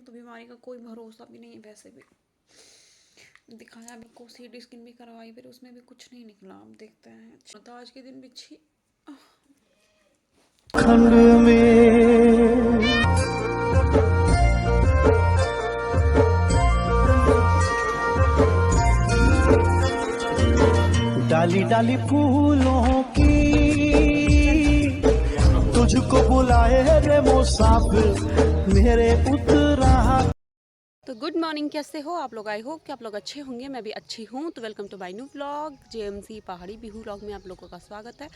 तो बीमारी का कोई भरोसा भी नहीं है। वैसे भी दिखाया अभी को सीटी स्कैन भी करवाई, फिर उसमें भी कुछ नहीं निकला। अब देखते हैं। तो आज के दिन भी खंड में डाली डाली फूलों की तुझको बुलाए रे मुसाफिर मेरे उतरा। तो गुड मॉर्निंग, कैसे हो आप लोग? आई होप कि आप लोग अच्छे होंगे। मैं भी अच्छी हूँ। तो welcome to my new vlog JMC Pahari Bihu vlog में आप लोगों का स्वागत है।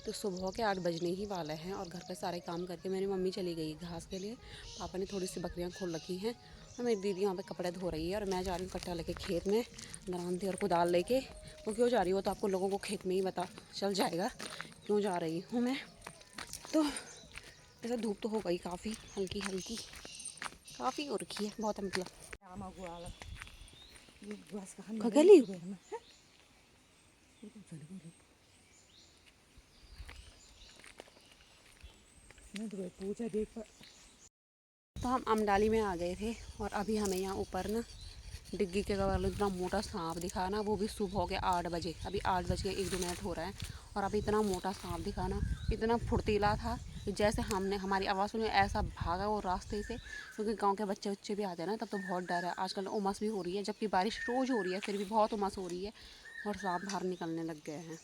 तो सुबह के 8 बजने ही वाले हैं और घर के सारे काम करके मेरी मम्मी चली गई घास के लिए। पापा ने थोड़ी सी बकरियाँ खोल रखी हैं और मेरी दीदी वहाँ पे कपड़े धो रही है और मैं जा रही हूँ कट्टा लेके खेत में, दरांती और कुदाल लेके। वो क्यों जा रही हो तो आपको लोगों को खेत में ही पता चल जाएगा क्यों जा रही हूँ मैं। तो ऐसा धूप तो हो गई काफ़ी हल्की हल्की, काफ़ी हो रखी है बहुत, मतलब खगली तो हम अमडाली में आ गए थे और अभी हमें यहाँ ऊपर ना डिग्गी के बगल इतना मोटा सांप दिखा ना, वो भी सुबह के 8 बजे। अभी 8 बज के 1-2 मिनट हो रहा है और अभी इतना मोटा सांप दिखा ना, इतना फुर्तीला था कि जैसे हमने हमारी आवाज़ सुनी ऐसा भागा वो रास्ते से। क्योंकि गांव के बच्चे भी आते हैं ना, तब तो बहुत डर है। आजकल उमस भी हो रही है, जबकि बारिश रोज़ हो रही है, फिर भी बहुत उमस हो रही है और सांप बाहर निकलने लग गए हैं।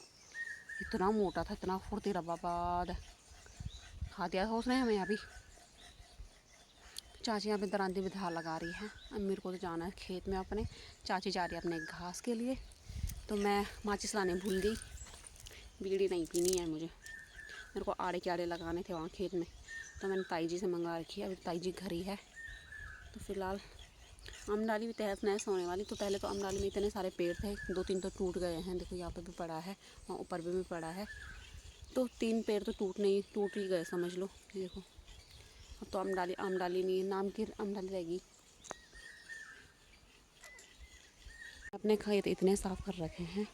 इतना मोटा था, इतना फुर्तीला, बाबा खा दिया था उसने हमें। अभी चाची यहाँ पे दरांती में धार लगा रही है। अब मेरे को तो जाना है खेत में अपने। चाची जा रही है अपने घास के लिए, तो मैं माचिस लाने भूल गई। बीड़ी नहीं पीनी है मुझे, मेरे को आड़े के आड़े लगाने थे वहाँ खेत में, तो मैंने ताई जी से मंगा रखी है। अभी ताई जी घर ही है। तो फिलहाल अमडाली भी तहस नहस होने वाली। तो पहले तो अमडाली में इतने सारे पेड़ थे, 2-3 तो टूट गए हैं। देखो यहाँ पर भी पड़ा है, वहाँ ऊपर भी पड़ा है। तो 3 पेड़ तो टूट ही गए समझ लो। देखो अब तो अमडाली नहीं है, नाम की अमडाली रहेगी। अपने खेत इतने साफ़ कर रखे हैं।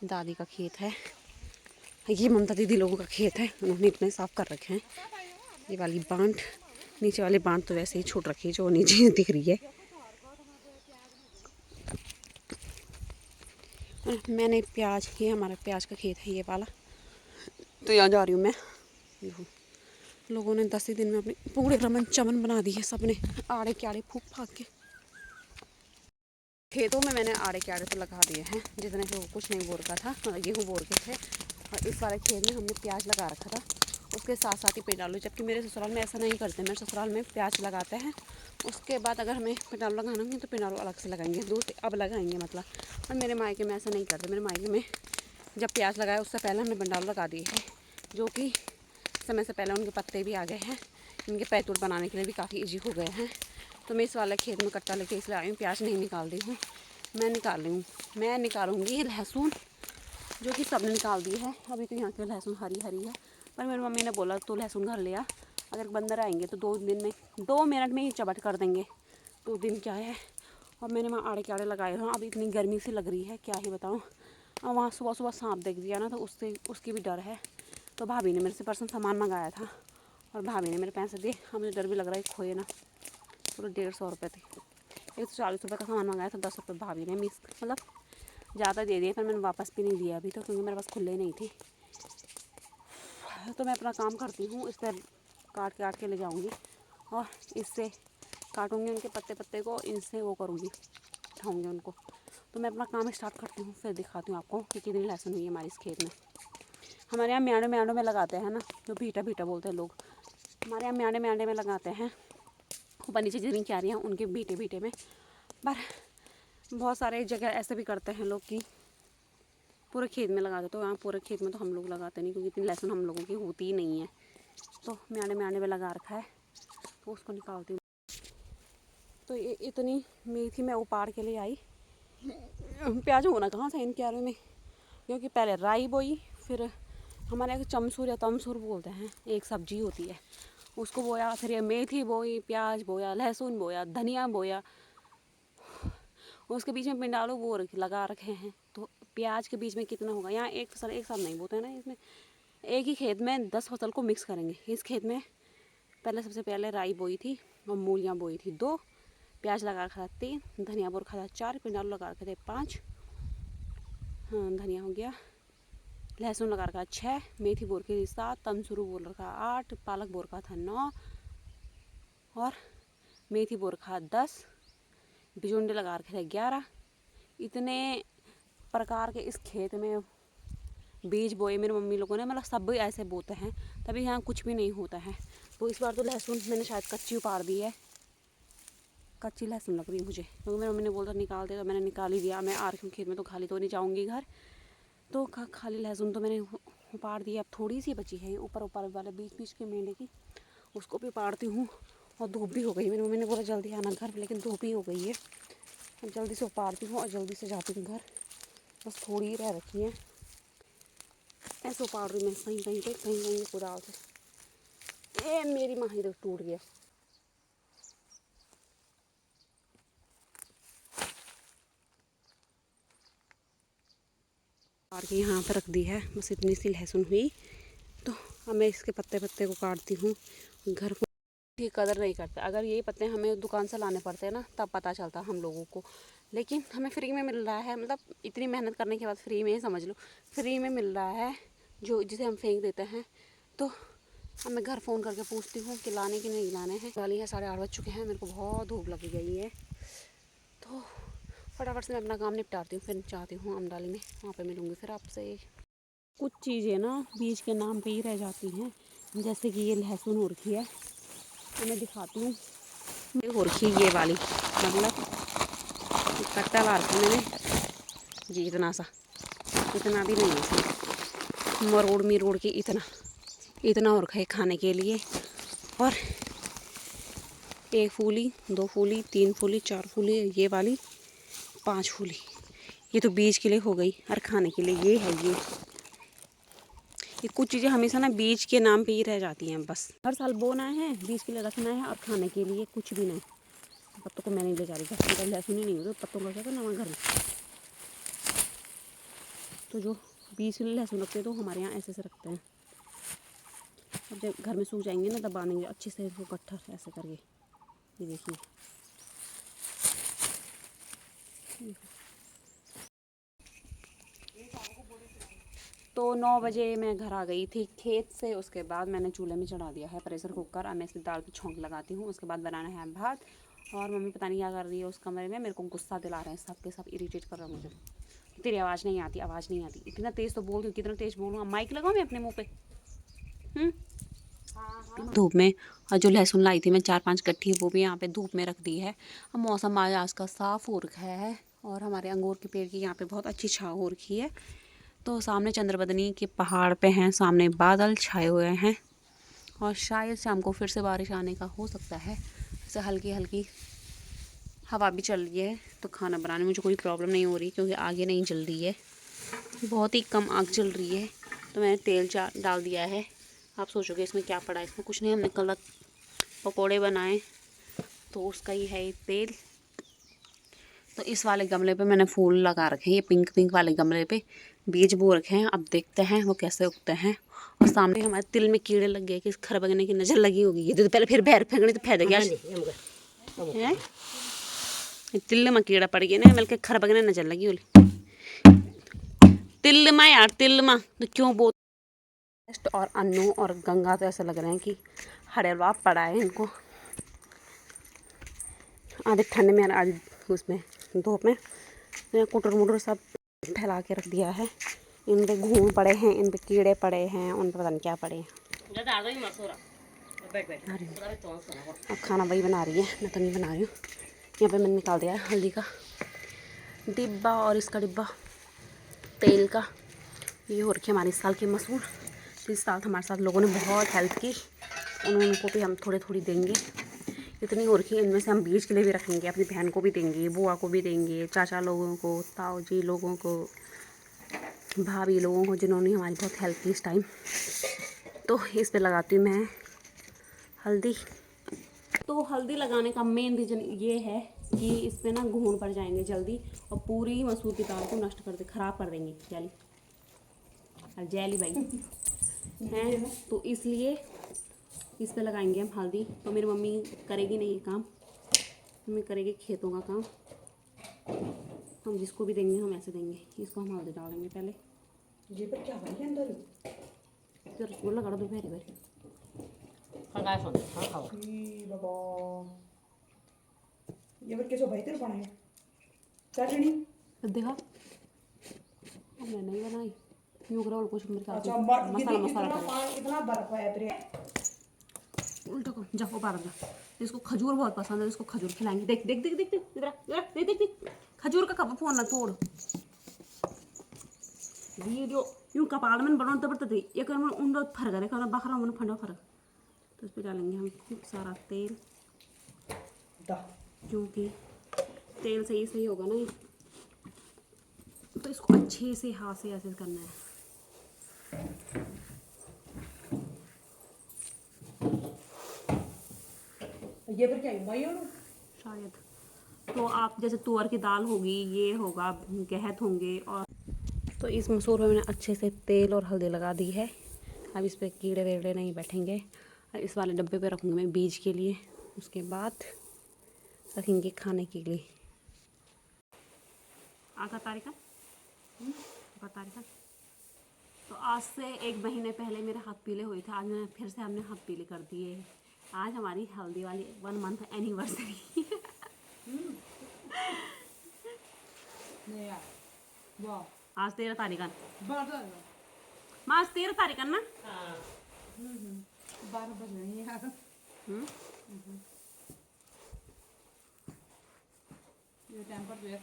दादी का खेत है, ये ममता दीदी लोगों का खेत है, उन्होंने इतने साफ़ कर रखे हैं। ये वाली बांट, नीचे वाली बांट तो वैसे ही छूट रखी है जो नीचे दिख रही है। और मैंने प्याज, ये हमारा प्याज का खेत है ये वाला। तो यहाँ जा रही हूँ मैं। लोगों ने 10 ही दिन में अपने पूरे रमन चमन बना दी है सबने, आड़े क्याड़े फूक फाक के। खेतों में मैंने आड़े क्याड़े तो लगा दिए हैं, जितने से वो कुछ नहीं बोर का था, गेहूँ बोर के थे। और इस वाले खेत में हमने प्याज लगा रखा था, उसके साथ साथ ही पेटालू। जबकि मेरे ससुराल में ऐसा नहीं करते, मेरे ससुराल में प्याज लगाते हैं, उसके बाद अगर हमें पेटालू लगाना होगी तो पेटालू अलग से लगाएंगे, दूसरे अब लगाएंगे मतलब। और मेरे मायके में ऐसा नहीं करते। मेरे मायके में जब प्याज लगाया उससे पहले हमने पेटालू लगा दिए हैं, जो कि समय से पहले उनके पत्ते भी आ गए हैं। इनके पैतूर बनाने के लिए भी काफ़ी ईजी हो गए हैं। तो मैं इस वाले खेत में कट्टा लेके इसलिए आई हूँ। प्याज नहीं निकाल रही हूँ, मैं निकाल रही हूँ। मैं निकालूंगी लहसुन, जो कि सबने निकाल दी है। अभी तो यहाँ की लहसुन हरी हरी है, पर मेरी मम्मी ने बोला तो लहसुन घर ले आ, अगर बंदर आएंगे तो 2 मिनट में ही चबट कर देंगे। तो दिन क्या है। और मैंने वहाँ आड़े क्याड़े लगाए हैं। अभी इतनी गर्मी सी लग रही है, क्या ही बताऊँ। और वहाँ सुबह सुबह सांप देख दिया ना, तो उसकी भी डर है। तो भाभी ने मेरे से परसों सामान मंगाया था और भाभी ने मेरे पैसे दिए। अब मुझे डर भी लग रहा है खोए ना। पूरे 150 रुपये थे। 140 रुपये का सामान मंगाया था, 10 रुपये भाभी ने मिस मतलब ज़्यादा दे दिए, पर मैंने वापस भी नहीं दिया अभी तो, क्योंकि मेरे पास खुले नहीं थे। तो मैं अपना काम करती हूँ, इस पर काट के ले जाऊँगी और इससे काटूँगी उनके पत्ते पत्ते को, इनसे वो करूँगी, उठाऊँगी उनको। तो मैं अपना काम स्टार्ट करती हूँ, फिर दिखाती हूँ आपको कि कितनी लहसुन हुई है हमारे इस खेत में। हमारे यहाँ म्यांडे में लगाते हैं ना, जो भीटा बोलते हैं लोग, हमारे यहाँ म्यांडे में लगाते हैं। ऊपर नीचे जितनी क्यारियाँ उनके भीटे में। पर बहुत सारे जगह ऐसे भी करते हैं लोग कि पूरे खेत में लगाते। तो यहाँ पूरे खेत में तो हम लोग लगाते नहीं, क्योंकि इतनी लहसुन हम लोगों की होती ही नहीं है। तो म्यांडे में लगा रखा है, तो उसको निकालती हूँ। तो ये इतनी मेथी मैं उपाड़ के ले आई। प्याज होना कहाँ से इन क्यारों में, क्योंकि पहले राई बोई, फिर हमारे यहाँ चमसूर या तमसूर बोलते हैं, एक सब्जी होती है, उसको बोया। फिर ये मेथी बोई, प्याज बोया, लहसुन बोया, धनिया बोया, उसके बीच में पिंडालू वो लगा रखे हैं। तो प्याज के बीच में कितना होगा। यहाँ एक साथ नहीं बोते हैं ना, इसमें एक ही खेत में 10 फसल को मिक्स करेंगे। इस खेत में सबसे पहले राई बोई थी और मूलियाँ बोई थी 2, प्याज लगा रखा था 3, धनिया बोर रखा था 4, पिंड आलू लगा रखे थे 5, हाँ धनिया हो गया, लहसुन लगा रखा 6, मेथी बोर के 7, तमसुरू बोर रखा 8, पालक बोर का था 9 और मेथी बोर रखा 10, बिजुंडे लगा रखे थे 11। इतने प्रकार के इस खेत में बीज बोए मेरी मम्मी लोगों ने, मतलब सब ऐसे बोते हैं, तभी यहाँ कुछ भी नहीं होता है। तो इस बार तो लहसुन मैंने शायद कच्ची उतार दी है, कच्ची लहसुन लग रही है मुझे, क्योंकि मेरी मम्मी ने बोला निकाल दे, तो मैंने निकाल ही दिया। मैं आ रही हूँ खेत में तो खाली तो नहीं जाऊँगी घर, तो खाली लहसुन तो मैंने उपाड़ दी। अब थोड़ी सी बची है ऊपर ऊपर वाले बीच बीच के मेंढे की, उसको भी उपाड़ती हूँ। और धूप भी हो गई, मेरी मम्मी ने बोला जल्दी आना घर, लेकिन धूप ही हो गई है। अब जल्दी से उपाड़ती हूँ और जल्दी से जाती हूँ घर, बस थोड़ी ही रह रखी है। ऐसे उपाड़ रही मैं कहीं कहीं पे, कहीं कहीं कुदाल से। ए मेरी माही तो टूट गया। और के यहाँ पर रख दी है, बस इतनी सी लहसुन हुई, तो अब मैं इसके पत्ते पत्ते को काटती हूँ। घर को की कदर नहीं करते, अगर ये पत्ते हमें दुकान से लाने पड़ते हैं ना, तब पता चलता हम लोगों को, लेकिन हमें फ्री में मिल रहा है। मतलब इतनी मेहनत करने के बाद फ्री में ही समझ लो, फ्री में मिल रहा है, जो जिसे हम फेंक देते हैं। तो अब मैं घर फ़ोन करके पूछती हूँ कि लाने कि नहीं लाने हैं। वाली है 8:30 बज चुके हैं, मेरे को बहुत धूप लगी गई है, तो फटाफट से मैं अपना काम निपटाती हूँ, फिर चाहती हूँ अमदाली में, वहाँ पे मिलूँगी फिर आपसे। कुछ चीज़ें ना बीज के नाम पे ही रह जाती हैं, जैसे कि ये लहसुन हो रखी है, तो मैं दिखाती हूँ। ये हो रखी ये वाली, मतलब कट्टा ला रखा मैंने जी, इतना सा, इतना भी नहीं है, मरोड़ के इतना और रखा है खाने के लिए। और 1 फूली, 2 फूली, 3 फूली, 4 फूली, ये वाली 5 फूली, ये तो बीज के लिए हो गई, और खाने के लिए ये है। ये कुछ चीज़ें हमेशा ना बीज के नाम पे ही रह जाती हैं, बस हर साल बोना है, बीज के लिए रखना है, और खाने के लिए कुछ भी नहीं। पत्तों को मैं नहीं ले जा रही, घर में लहसुन ही नहीं होता, पत्तों का क्या करना हमारे घर में। तो जो बीज के लिए लहसुन रखते हैं तो हमारे यहाँ ऐसे रखते हैं। अब जब घर में सूख जाएंगे ना, तब बांधेंगे अच्छे से इसको इकट्ठा ऐसे करके। ये देखिए, तो 9 बजे मैं घर आ गई थी खेत से। उसके बाद मैंने चूल्हे में चढ़ा दिया है प्रेशर कुकर। अब मैं इसकी दाल की छौंक लगाती हूँ, उसके बाद बनाना है भात। और मम्मी पता नहीं क्या कर रही है उस कमरे में, मेरे को गुस्सा दिला रहे हैं, सब के सब इरिटेट कर रहे हैं मुझे। तेरी आवाज़ नहीं आती, आवाज़ नहीं आती, इतना तेज़ तो बोल रही हूँ, कितना तेज़ बोलूँ, माइक लगाऊँ मैं अपने मुँह पे? धूप में। और जो लहसुन लाई थी मैं 4-5 गट्ठी, वो भी यहाँ पे धूप में रख दी है। अब मौसम आज का साफ़ हो रखा है, और हमारे अंगूर के पेड़ की यहाँ पे बहुत अच्छी छाँव हो रखी है। तो सामने चंद्रबदनी के पहाड़ पे हैं, सामने बादल छाए हुए हैं, और शायद शाम को फिर से बारिश आने का हो सकता है। जैसे हल्की हल्की हवा भी चल रही है, तो खाना बनाने में मुझे कोई प्रॉब्लम नहीं हो रही, क्योंकि आगे नहीं जल रही है, बहुत ही कम आग जल रही है। तो मैंने तेल डाल दिया है। आप सोचोगे इसमें क्या पड़ा है, इसमें कुछ नहीं, हमने कल पकौड़े बनाए तो उसका ही है ये तेल। तो इस वाले गमले पे मैंने फूल लगा रखे हैं, ये पिंक पिंक वाले गमले पे बीज बो रखे हैं। अब देखते हैं वो कैसे उगते हैं। और सामने हमारे तिल में कीड़े लग गए कि खरबगने की नज़र लगी होगी। ये तो पहले फिर बैर फेंकने तो फायदा क्या है, तिल में कीड़ा पड़ गया ना, मिल के खरबगने नज़र लगी होली तिल में यार, तिल में तो क्यों बो। और अन्नू और गंगा तो ऐसा लग रहे हैं कि हड़ेलवा पड़ा है इनको, आधे ठंड में आधे उसमें धूप में। कुटर मुटर सब फैला के रख दिया है। इन पे घूम पड़े हैं, इन पे कीड़े पड़े हैं, उन पर पता नहीं क्या पड़े हैं। अब खाना वही बना रही है, मैं तो नहीं बना रही हूँ। यहाँ पे मैंने निकाल दिया है हल्दी का डिब्बा और इसका डिब्बा तेल का। ये हो रखी है हमारी इस साल की मसूर। इस साल हमारे साथ लोगों ने बहुत हेल्प की, उनको भी हम थोड़ी थोड़ी देंगे। इतनी हो रखी है, इनमें से हम बीज के लिए भी रखेंगे, अपनी बहन को भी देंगे, बुआ को भी देंगे, चाचा लोगों को, ताऊ जी लोगों को, भाभी लोगों को, जिन्होंने हमारी बहुत हेल्प की इस टाइम। तो इस पे लगाती हूँ मैं हल्दी। तो हल्दी लगाने का मेन रीज़न ये है कि इस पे ना घून पड़ जाएंगे जल्दी, और पूरी मसूर की दाल को नष्ट ख़राब कर देंगे जैली भाई हैं। तो इसलिए इस पे लगाएंगे हम हल्दी। तो मेरी मम्मी करेगी नहीं ये काम, मम्मी करेगी खेतों का काम। हम जिसको भी देंगे हम ऐसे देंगे। इसको हम हल्दी डालेंगे पहले। ये पर क्या बन गया अंदर फिर रसगुल्ला कर दो भैरी भैरी। खड़गाए फोन हाँ खाओ ई बाबा ये पर कैसे भाई तेरे बनाया चटनी फिर देखा अब मैं नहीं बनाई यूँ करो और कुछ मेरे ख्याल से अच्छा मसाला मसाला इतना करे। पानी इतना बर्फ है तेरे उल्टा को जाओ बाहर जा। इसको खजूर बहुत पसंद है, इसको खजूर खिलाएंगे। देख देख देख देख देख इधर आ, इधर आ, देख देख देख खजूर का कप फोन ना तोड़। वीडियो यूं कपाल में बड़ों तब तक एक मन उंडो फर करे कर बखरा मन फंडो फर। तो इस पे डालेंगे हम खूब सारा तेल, दा क्योंकि तेल सही सही होगा ना ये। तो इसको अच्छे से हाथ से ऐसे करना है। ये पर क्या है भाई और शायद तो आप जैसे तुअर की दाल होगी, ये होगा गहत होंगे। और तो इस मसूर में मैंने अच्छे से तेल और हल्दी लगा दी है। अब इस पे कीड़े वेड़े नहीं बैठेंगे। इस वाले डब्बे पे रखूँगी मैं बीज के लिए, उसके बाद रखेंगे खाने के लिए। आधा तारीखा तो आज से 1 महीने पहले मेरे हाथ पीले हुए थे, आज मैंने फिर से हमने हाथ पीले कर दिए। आज हमारी हल्दी वाली 1 मंथ एनिवर्सरी। नहीं यार वाह आज 13 तारीख है। बारह माँ आज 13 तारीख है ना। 12 बज रहे हैं यार ये टाइम पर जो है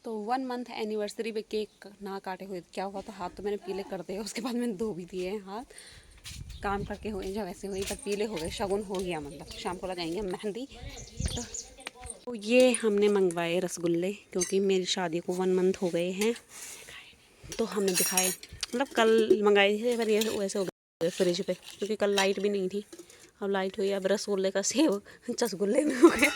तो 1 मंथ एनिवर्सरी पे केक ना काटे हुए क्या हुआ, तो हाथ तो मैंने पीले कर दिए। उसके बाद मैंने धो भी दिए हैं हाथ। काम करके हुए जब ऐसे हुई तब पीले हो गए, शगुन हो गया। मतलब शाम को लगाएंगे मेहंदी। तो ये हमने मंगवाए रसगुल्ले, क्योंकि मेरी शादी को 1 मंथ हो गए हैं। तो हमने दिखाए, मतलब कल मंगाए थे पर ये वैसे हो गए फ्रिज पे, क्योंकि कल लाइट भी नहीं थी। अब लाइट हुई, अब रसगुल्ले का सेव चसगुल्ले में हो गया।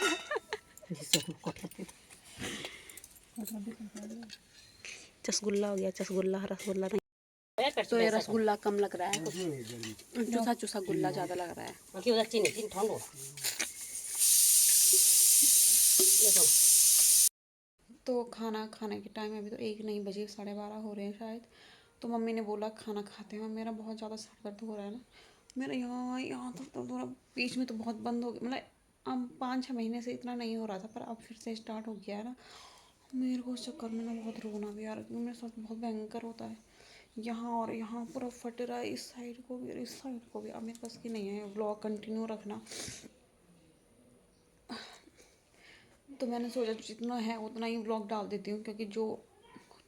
चसगुल्ला हो गया, चसगुल्ला रसगुल्ला नहीं। तो ये रसगुल्ला कम लग रहा है, चूसा चूसा गुल्ला ज़्यादा लग रहा है। बाकी उधर चीनी चीनी ठंड हो तो खाना खाने के टाइम अभी तो 1 नहीं बजे, 12:30 हो रहे हैं शायद। तो मम्मी ने बोला खाना खाते हैं। मेरा बहुत ज़्यादा सर दर्द हो रहा है ना, मेरा यहाँ तक दर्द हो रहा। बीच में तो बहुत बंद हो गया, मतलब अब 5-6 महीने से इतना नहीं हो रहा था, पर अब फिर से स्टार्ट हो गया है ना। मेरे को उस चक्कर में ना बहुत रोना भी आ रहा है, क्योंकि मेरे साथ बहुत भयंकर होता है। यहाँ और यहाँ पूरा फट रहा है, इस साइड को भी और इस साइड को भी। अब मेरे पास की नहीं है व्लॉग कंटिन्यू रखना। तो मैंने सोचा जितना है उतना ही व्लॉग डाल देती हूँ, क्योंकि जो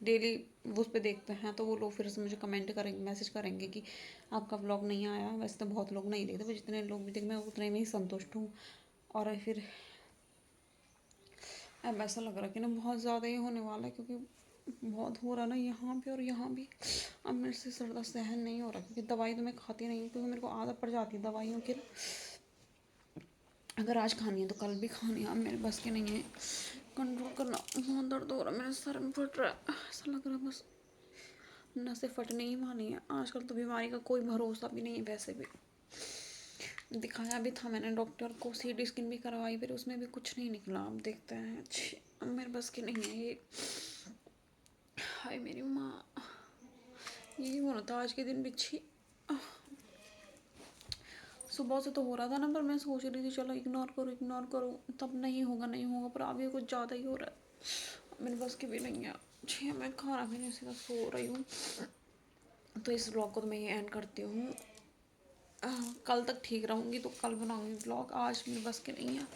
डेली उस पर देखते हैं तो वो लोग फिर से मुझे कमेंट करेंगे, मैसेज करेंगे कि आपका व्लॉग नहीं आया। वैसे तो बहुत लोग नहीं देखते, पर जितने लोग भी देखते मैं उतने में ही संतुष्ट हूँ। और फिर अब ऐसा लग रहा है कि ना बहुत ज़्यादा ही होने वाला है, क्योंकि बहुत हो रहा ना यहाँ पे और यहाँ भी। अब मेरे से सर दर्द सहन नहीं हो रहा, क्योंकि दवाई तो मैं खाती नहीं हूँ, क्योंकि मेरे को आदत पड़ जाती है दवाइयों की। अगर आज खानी है तो कल भी खानी है। अब मेरे बस के नहीं है कंट्रोल करना। बहुत दर्द हो रहा है, मेरे सर में फट रहा है। ऐसा लग रहा है बस नसें फटने ही वाली है। आजकल तो बीमारी का कोई भरोसा भी नहीं है। वैसे भी दिखाया भी था मैंने डॉक्टर को, सीटी स्कैन भी करवाई, फिर उसमें भी कुछ नहीं निकला। अब देखते हैं। अच्छी अब मेरे बस की नहीं है ये। हाय मेरी माँ, ये हो रहा था आज के दिन बिच्छी। सुबह से तो हो रहा था ना, पर मैं सोच रही थी चलो इग्नोर करो, तब नहीं होगा पर अब ये कुछ ज़्यादा ही हो रहा है। मेरे बस की भी नहीं है। मैं खाना भी नहीं, सीधा सो रही हूँ। तो इस व्लॉग को तो मैं ये एंड करती हूँ। कल तक ठीक रहूँगी तो कल बनाऊँगी व्लॉग, आज मेरे बस के नहीं है।